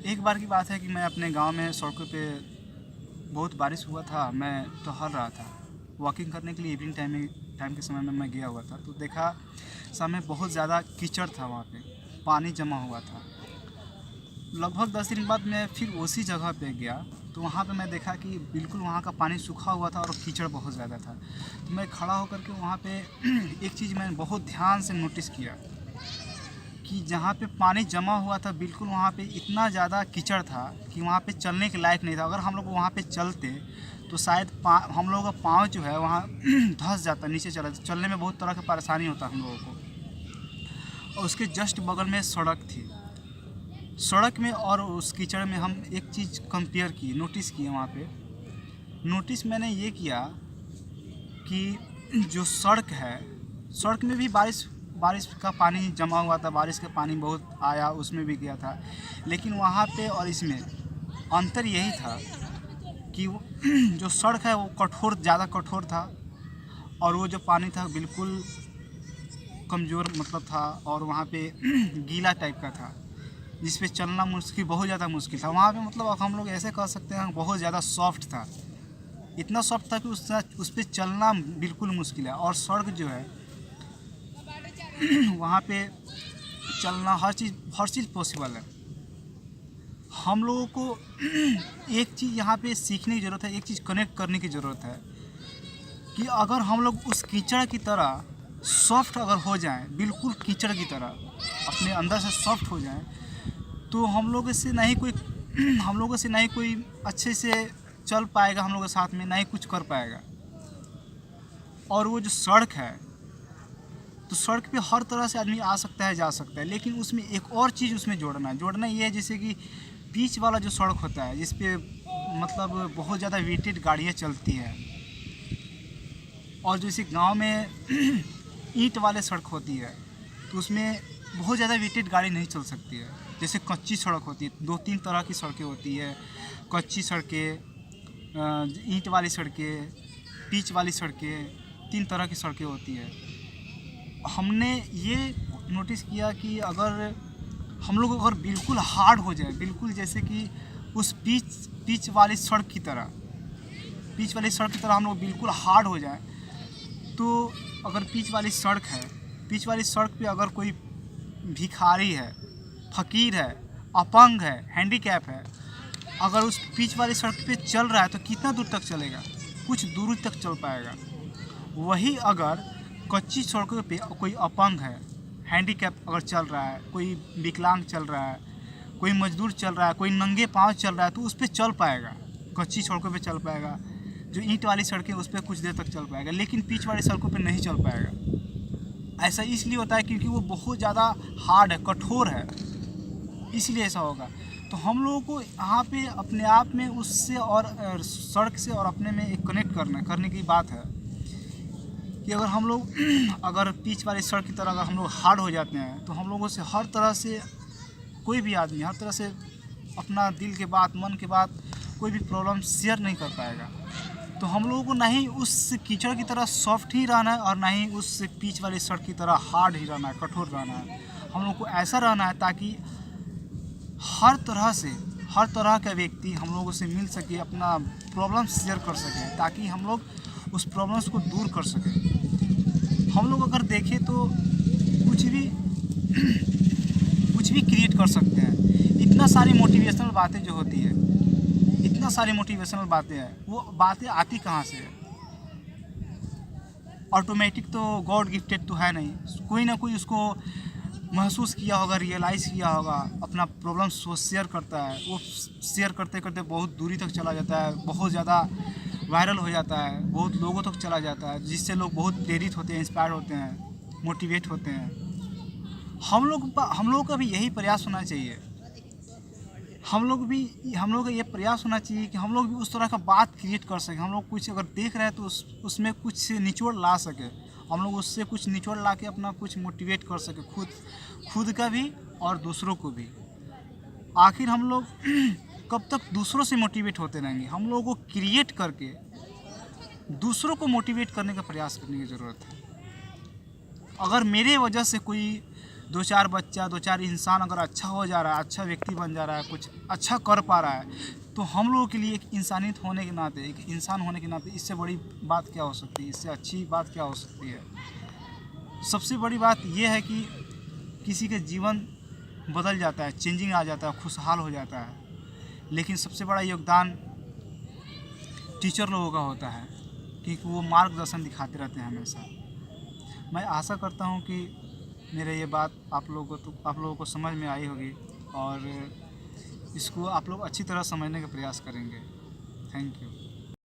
एक बार की बात है कि मैं अपने गांव में सड़कों पे बहुत बारिश हुआ था। मैं टहल रहा था, वॉकिंग करने के लिए इवनिंग टाइम के समय में मैं गया हुआ था। तो देखा सामने बहुत ज़्यादा कीचड़ था, वहाँ पे पानी जमा हुआ था। लगभग 10 दिन बाद मैं फिर उसी जगह पे गया, तो वहाँ पे मैं देखा कि बिल्कुल वहाँ का पानी सूखा हुआ था और कीचड़ बहुत ज़्यादा था। तो मैं खड़ा होकर के वहाँ पे एक चीज़ मैंने बहुत ध्यान से नोटिस किया कि जहाँ पे पानी जमा हुआ था बिल्कुल वहाँ पे इतना ज़्यादा कीचड़ था कि वहाँ पे चलने के लायक नहीं था। अगर हम लोग वहाँ पे चलते तो शायद हम लोगों का पाँव जो है वहाँ धंस जाता, नीचे चला, चलने में बहुत तरह की परेशानी होता हम लोगों को। और उसके जस्ट बगल में सड़क थी। सड़क में और उस कीचड़ में हम एक चीज़ कंपेयर की, नोटिस किए वहाँ पे। नोटिस मैंने ये किया कि जो सड़क है, सड़क में भी बारिश का पानी जमा हुआ था, बारिश का पानी बहुत आया, उसमें भी गया था। लेकिन वहाँ पे और इसमें अंतर यही था कि जो सड़क है वो ज़्यादा कठोर था, और वो जो पानी था बिल्कुल कमज़ोर मतलब था, और वहाँ पे गीला टाइप का था, जिस पे चलना मुश्किल, बहुत ज़्यादा मुश्किल था। वहाँ पे मतलब हम लोग ऐसे कह सकते हैं बहुत ज़्यादा सॉफ्ट था, इतना सॉफ्ट था कि उस पर चलना बिल्कुल मुश्किल है। और सड़क जो है वहाँ पे चलना हर चीज़ पॉसिबल है। हम लोगों को एक चीज़ यहाँ पे सीखने की ज़रूरत है, एक चीज़ कनेक्ट करने की ज़रूरत है कि अगर हम लोग उस कीचड़ की तरह सॉफ्ट अगर हो जाएं, बिल्कुल कीचड़ की तरह अपने अंदर से सॉफ्ट हो जाएं, तो हम लोगों से नहीं कोई अच्छे से चल पाएगा, हम लोगों के साथ में नहीं कुछ कर पाएगा। और वो जो सड़क है, तो सड़क पे हर तरह से आदमी आ सकता है, जा सकता है, लेकिन उसमें एक और चीज़ उसमें जोड़ना ये है, जैसे कि बीच वाला जो सड़क होता है, जिस पे मतलब बहुत ज़्यादा वेटेड गाड़ियाँ चलती हैं, और जैसे गांव में ईंट वाले सड़क होती है, तो उसमें बहुत ज़्यादा वेटेड गाड़ी नहीं चल सकती है। जैसे कच्ची सड़क होती है, 2-3 तरह की सड़कें होती है, कच्ची सड़कें, ईंट वाली सड़कें, पिच वाली सड़कें, 3 तरह की सड़कें होती है। हमने ये नोटिस किया कि अगर हम लोग अगर बिल्कुल हार्ड हो जाए, बिल्कुल जैसे कि उस पिच वाली सड़क की तरह हम लोग बिल्कुल हार्ड हो जाए, तो अगर पिच वाली सड़क पे अगर कोई भिखारी है, फ़कीर है, अपंग है, हैंडीकैप है, अगर उस पिच वाली सड़क पे चल रहा है तो कितना दूर तक चलेगा? कुछ दूर तक चल पाएगा। वही अगर कच्ची सड़कों पे कोई अपंग है, हैंडीकैप अगर चल रहा है, कोई विकलांग चल रहा है, कोई मजदूर चल रहा है, कोई नंगे पाँव चल रहा है, तो उस पर चल पाएगा, कच्ची सड़कों पे चल पाएगा। जो ईंट वाली सड़कें उस पर कुछ देर तक चल पाएगा, लेकिन पिच वाली सड़कों पे नहीं चल पाएगा। ऐसा इसलिए होता है क्योंकि वो बहुत ज़्यादा हार्ड है, कठोर है, इसलिए ऐसा होगा। तो हम लोगों को यहाँ पे अपने आप में उससे और सड़क से और अपने में एक कनेक्ट करने की बात है कि अगर हम लोग अगर पिच वाली सड़क की तरह अगर हम लोग हार्ड हो जाते हैं, तो हम लोगों से हर तरह से कोई भी आदमी हर तरह से अपना दिल के बात, मन के बात, कोई भी प्रॉब्लम शेयर नहीं कर पाएगा। तो हम लोगों को ना ही उस कीचड़ की तरह सॉफ्ट ही रहना है, और ना ही उस पिच वाली सड़क की तरह हार्ड ही रहना है, कठोर रहना है। हम लोग को ऐसा रहना है ताकि हर तरह का व्यक्ति हम लोगों से मिल सके, अपना प्रॉब्लम शेयर कर सके, ताकि हम लोग उस प्रॉब्लम्स को दूर कर सकें। हम लोग अगर देखें तो कुछ भी क्रिएट कर सकते हैं। इतना सारी मोटिवेशनल बातें जो होती है, इतना सारी मोटिवेशनल बातें हैं, वो बातें आती कहाँ से है? ऑटोमेटिक तो गॉड गिफ्टेड तो है नहीं, कोई ना कोई उसको महसूस किया होगा, रियलाइज़ किया होगा, अपना प्रॉब्लम्स वो शेयर करता है। वो शेयर करते करते बहुत दूरी तक चला जाता है, बहुत ज़्यादा वायरल हो जाता है, बहुत लोगों तक चला जाता है, जिससे लोग बहुत प्रेरित होते हैं, इंस्पायर होते हैं, मोटिवेट होते हैं। हम लोग का भी यही प्रयास होना चाहिए। हम लोग का ये प्रयास होना चाहिए कि हम लोग भी उस तरह का बात क्रिएट कर सकें। हम लोग कुछ अगर देख रहे हैं तो उसमें कुछ निचोड़ ला सके, हम लोग उससे कुछ निचोड़ ला के अपना कुछ मोटिवेट कर सके, खुद का भी और दूसरों को भी। आखिर हम लोग कब तक दूसरों से मोटिवेट होते रहेंगे? हम लोगों को क्रिएट करके दूसरों को मोटिवेट करने का प्रयास करने की ज़रूरत है। अगर मेरे वजह से कोई दो चार बच्चा, दो चार इंसान अगर अच्छा हो जा रहा है, अच्छा व्यक्ति बन जा रहा है, कुछ अच्छा कर पा रहा है, तो हम लोगों के लिए एक इंसानियत होने के नाते, एक इंसान होने के नाते इससे बड़ी बात क्या हो सकती है, इससे अच्छी बात क्या हो सकती है। सबसे बड़ी बात यह है कि किसी का जीवन बदल जाता है, चेंजिंग आ जाता है, खुशहाल हो जाता है। लेकिन सबसे बड़ा योगदान टीचर लोगों का होता है, क्योंकि वो मार्गदर्शन दिखाते रहते हैं हमेशा। मैं आशा करता हूँ कि मेरे ये बात आप लोगों को समझ में आई होगी और इसको आप लोग अच्छी तरह समझने का प्रयास करेंगे। Thank you.